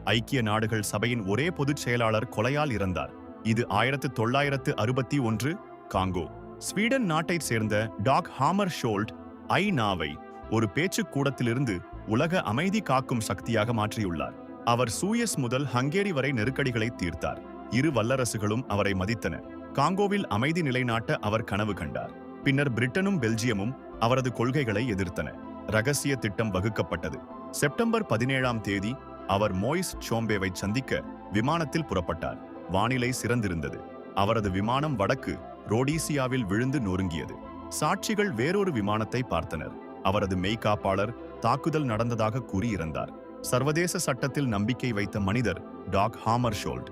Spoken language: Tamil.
ஐக்கிய நாடுகள் சபையின் ஒரே பொதுச் செயலாளர் கொலையால் இறந்தார். இது 1961 காங்கோ. ஸ்வீடன் நாட்டைச் சேர்ந்த டாக் ஹாமர் ஷோல்ட் ஐநாவை ஒரு பேச்சுக் கூடத்திலிருந்து உலக அமைதி காக்கும் சக்தியாக மாற்றியுள்ளார். அவர் சூயஸ் முதல் ஹங்கேரி வரை நெருக்கடிகளை தீர்த்தார். இரு வல்லரசுகளும் அவரை மதித்தன. காங்கோவில் அமைதி நிலைநாட்ட அவர் கனவு கண்டார். பின்னர் பிரிட்டனும் பெல்ஜியமும் அவரது கொள்கைகளை எதிர்த்தன. ரகசிய திட்டம் வகுக்கப்பட்டது. செப்டம்பர் 17ஆம் தேதி அவர் மோயிஸ் சோம்பேவை சந்திக்க விமானத்தில் புறப்பட்டார். வானிலை சிறந்திருந்தது. அவரது விமானம் வடக்கு ரோடீசியாவில் விழுந்து நொறுங்கியது. சாட்சிகள் வேறொரு விமானத்தை பார்த்தனர். அவரது மெய்காப்பாளர் தாக்குதல் நடந்ததாக கூறி இறந்தார். சர்வதேச சட்டத்தில் நம்பிக்கை வைத்த மனிதர் டாக் ஹாமர் ஷோல்ட்.